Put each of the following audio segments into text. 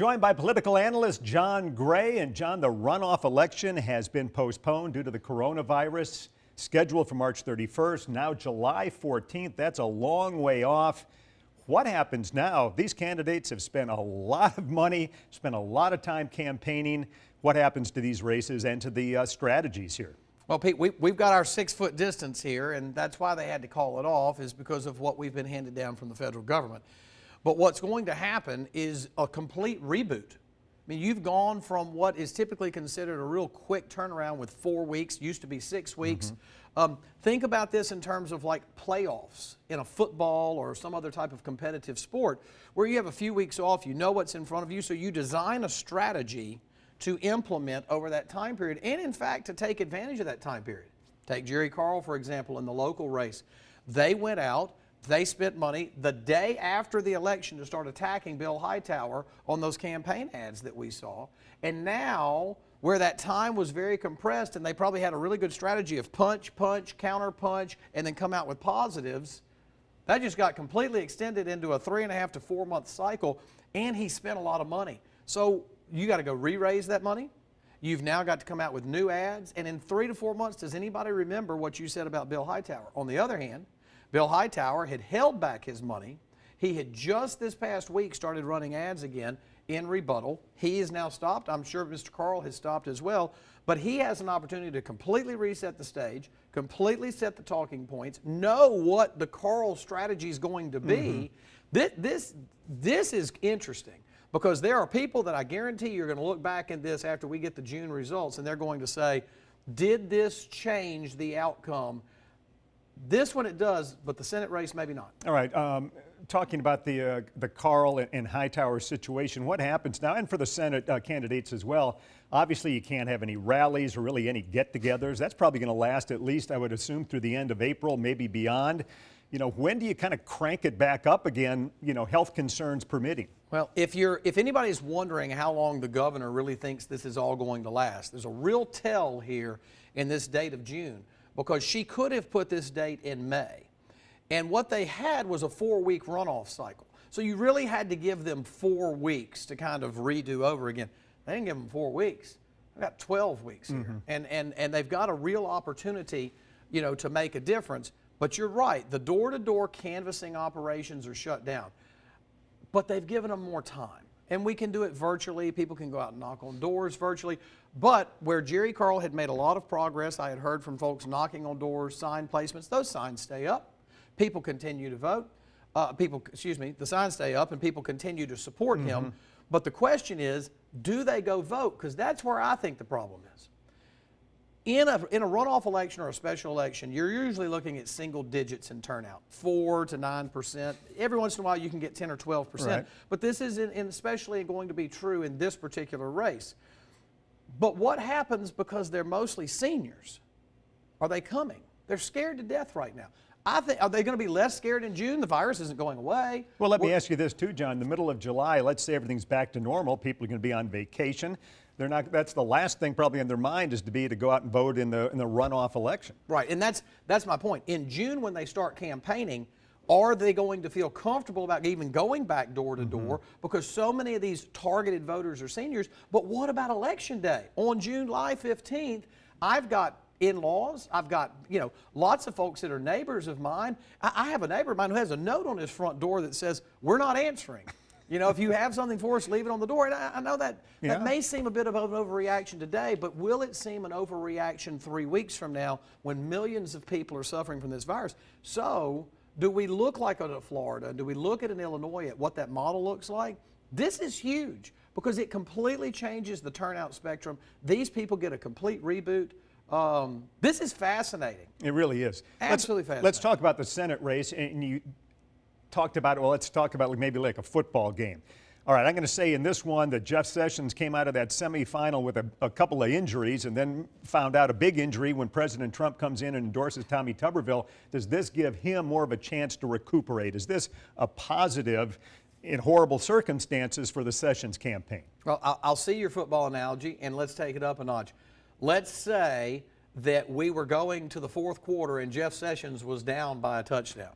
Joined by political analyst John Gray. And John, the runoff election has been postponed due to the coronavirus, scheduled for March 31st, now July 14th. That's a long way off. What happens now? These candidates have spent a lot of money, spent a lot of time campaigning. What happens to these races and to the strategies here? Well, Pete, we've got our 6-foot distance here, and that's why they had to call it off, is because of what we've been handed down from the federal government. But what's going to happen is a complete reboot. I mean, you've gone from what is typically considered a real quick turnaround with 4 weeks, used to be 6 weeks. Think about this in terms of like playoffs in a football or some other type of competitive sport where you have a few weeks off, you know what's in front of you, so you design a strategy to implement over that time period and, in fact, to take advantage of that time period. Take Jerry Carl, for example, in the local race. They went out. They spent money the day after the election to start attacking Bill Hightower on those campaign ads that we saw. And now, where that time was very compressed and they probably had a really good strategy of punch, punch, counter punch, and then come out with positives, that just got completely extended into a 3.5 to 4 month cycle, and he spent a lot of money. So you got to go re-raise that money. You've now got to come out with new ads. And in 3 to 4 months, does anybody remember what you said about Bill Hightower? On the other hand, Bill Hightower had held back his money. He had just this past week started running ads again in rebuttal. He has now stopped. I'm sure Mr. Carl has stopped as well. But he has an opportunity to completely reset the stage, completely set the talking points, know what the Carl strategy is going to be. This is interesting because there are people that I guarantee you're going to look back at this after we get the June results and they're going to say, did this change the outcome? This one it does, but the Senate race maybe not. All right. Talking about the Carl and Hightower situation, what happens now? And for the Senate candidates as well, obviously you can't have any rallies or really any get-togethers. That's probably going to last at least, I would assume, through the end of April, maybe beyond. You know, when do you kind of crank it back up again, you know, health concerns permitting? Well, if anybody's wondering how long the governor really thinks this is all going to last, there's a real tell here in this date of June, because she could have put this date in May. And what they had was a 4-week runoff cycle. So you really had to give them 4 weeks to kind of redo over again. They didn't give them 4 weeks. They've got 12 weeks here. And they've got a real opportunity, you know, to make a difference. But you're right, the door-to-door canvassing operations are shut down. But they've given them more time. And we can do it virtually. People can go out and knock on doors virtually. But where Jerry Carl had made a lot of progress, I had heard from folks knocking on doors, sign placements, those signs stay up. People continue to vote. The signs stay up and people continue to support him. But the question is, do they go vote? Because that's where I think the problem is. In a runoff election or a special election, you're usually looking at single digits in turnout, 4 to 9%. Every once in a while you can get 10 or 12%. Right. But this is especially going to be true in this particular race. But what happens because they're mostly seniors? Are they coming? They're scared to death right now. I think, are they going to be less scared in June? The virus isn't going away. Well, let me ask you this too, John. The middle of July, let's say everything's back to normal. People are going to be on vacation. They're not. That's the last thing probably on their mind is to go out and vote in the runoff election. Right, and that's my point. In June, when they start campaigning, are they going to feel comfortable about even going back door to door? Because so many of these targeted voters are seniors. But what about Election Day? On July 15th, I've got in-laws. I've got, you know, lots of folks that are neighbors of mine. I have a neighbor of mine who has a note on his front door that says, "We're not answering. You know, if you have something for us, leave it on the door." And I know that may seem a bit of an overreaction today, but will it seem an overreaction 3 weeks from now when millions of people are suffering from this virus? So do we look like a Florida? Do we look at an Illinois at what that model looks like? This is huge because it completely changes the turnout spectrum. These people get a complete reboot. This is fascinating. It really is. Absolutely fascinating. Let's talk about the Senate race. And you talked about, well, let's talk about maybe like a football game. All right, I'm going to say in this one that Jeff Sessions came out of that semifinal with a couple of injuries and then found out a big injury when President Trump comes in and endorses Tommy Tuberville. Does this give him more of a chance to recuperate? Is this a positive in horrible circumstances for the Sessions campaign? Well, I'll see your football analogy, and let's take it up a notch. Let's say that we were going to the fourth quarter and Jeff Sessions was down by a touchdown.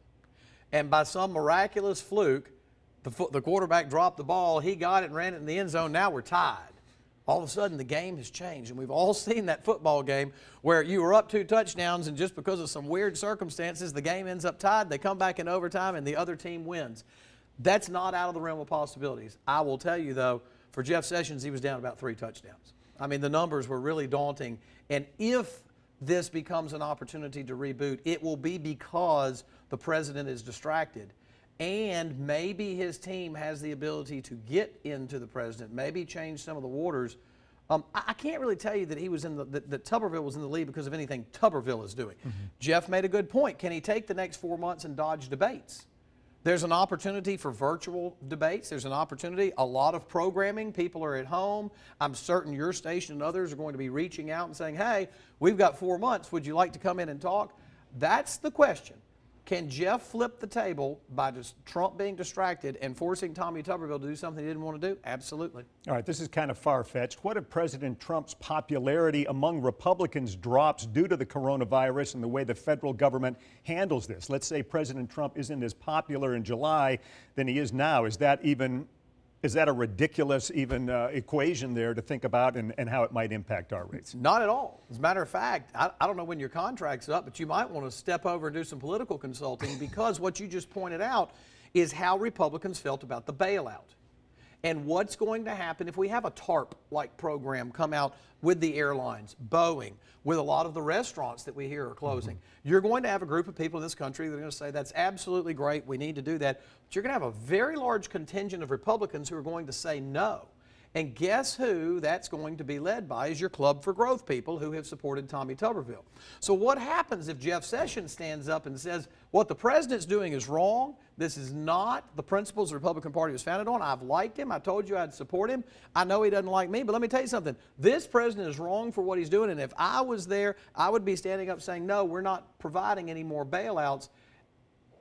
And by some miraculous fluke, The quarterback dropped the ball. He got it and ran it in the end zone. Now we're tied. All of a sudden, the game has changed, and we've all seen that football game where you were up 2 touchdowns, and just because of some weird circumstances, the game ends up tied. They come back in overtime, and the other team wins. That's not out of the realm of possibilities. I will tell you, though, for Jeff Sessions, he was down about 3 touchdowns. I mean, the numbers were really daunting, and if this becomes an opportunity to reboot, it will be because the president is distracted. And maybe his team has the ability to get into the president, maybe change some of the waters. I can't really tell you that he was in that Tuberville was in the lead because of anything Tuberville is doing. Jeff made a good point. Can he take the next 4 months and dodge debates? There's an opportunity for virtual debates. There's an opportunity, a lot of programming. People are at home. I'm certain your station and others are going to be reaching out and saying, hey, we've got 4 months. Would you like to come in and talk? That's the question. Can Jeff flip the table by just Trump being distracted and forcing Tommy Tuberville to do something he didn't want to do? Absolutely. All right, this is kind of far-fetched. What if President Trump's popularity among Republicans drops due to the coronavirus and the way the federal government handles this? Let's say President Trump isn't as popular in July than he is now. Is that a ridiculous equation there to think about and how it might impact our rates? Not at all. As a matter of fact, I don't know when your contract's up, but you might want to step over and do some political consulting because what you just pointed out is how Republicans felt about the bailout. And what's going to happen if we have a TARP-like program come out with the airlines, Boeing, with a lot of the restaurants that we hear are closing. You're going to have a group of people in this country that are going to say, that's absolutely great, we need to do that. But you're going to have a very large contingent of Republicans who are going to say no. And guess who that's going to be led by is your Club for Growth people who have supported Tommy Tuberville. So what happens if Jeff Sessions stands up and says, what the president's doing is wrong, this is not the principles the Republican Party was founded on, I've liked him, I told you I'd support him, I know he doesn't like me, but let me tell you something, this president is wrong for what he's doing, and if I was there, I would be standing up saying, no, we're not providing any more bailouts.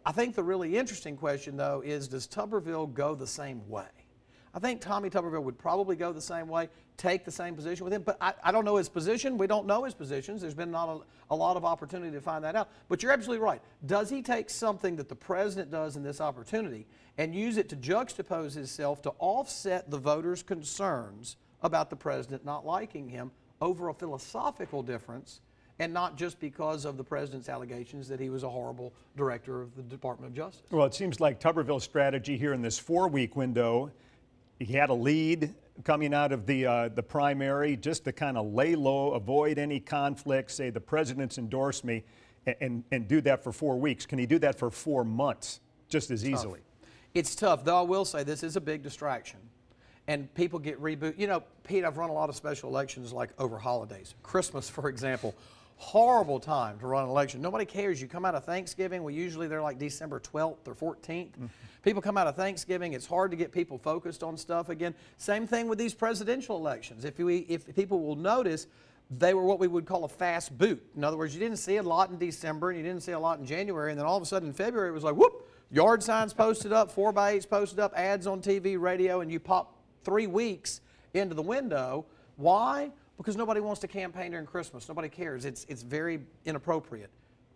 I think the really interesting question, though, is does Tuberville go the same way? I think Tommy Tuberville would probably go the same way, take the same position with him, but I don't know his position. We don't know his positions. There's been not a lot of opportunity to find that out. But you're absolutely right. Does he take something that the president does in this opportunity and use it to juxtapose himself to offset the voters' concerns about the president not liking him over a philosophical difference and not just because of the president's allegations that he was a horrible director of the Department of Justice? Well, it seems like Tuberville's strategy here in this 4-week window, he had a lead coming out of the primary just to kind of lay low, avoid any conflict, say the president's endorsed me, and do that for 4 weeks. Can he do that for 4 months just as easily? It's tough, though I will say this is a big distraction. And people get reboot. You know, Pete, I've run a lot of special elections like over holidays. Christmas, for example. Horrible time to run an election. Nobody cares. You come out of Thanksgiving, well, usually they're like December 12th or 14th. People come out of Thanksgiving, it's hard to get people focused on stuff again. Same thing with these presidential elections. If people will notice, they were what we would call a fast boot. In other words, you didn't see a lot in December and you didn't see a lot in January, and then all of a sudden in February it was like, whoop, yard signs posted up, 4x8s posted up, ads on TV, radio, and you pop 3 weeks into the window. Why? Because nobody wants to campaign during Christmas. Nobody cares. It's very inappropriate.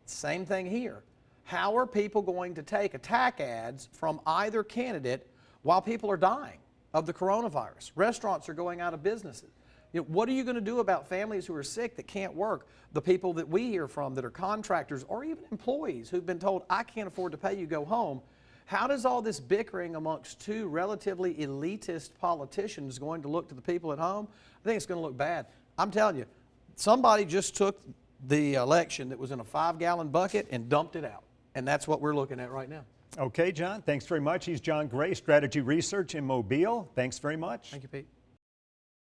Same thing here. How are people going to take attack ads from either candidate while people are dying of the coronavirus? Restaurants are going out of businesses. You know, what are you going to do about families who are sick that can't work? The people that we hear from that are contractors or even employees who've been told, I can't afford to pay you, go home. How does all this bickering amongst two relatively elitist politicians going to look to the people at home? I think it's going to look bad. I'm telling you, somebody just took the election that was in a 5-gallon bucket and dumped it out. And that's what we're looking at right now. Okay, John, thanks very much. He's John Gray, Strategy Research in Mobile. Thanks very much. Thank you, Pete.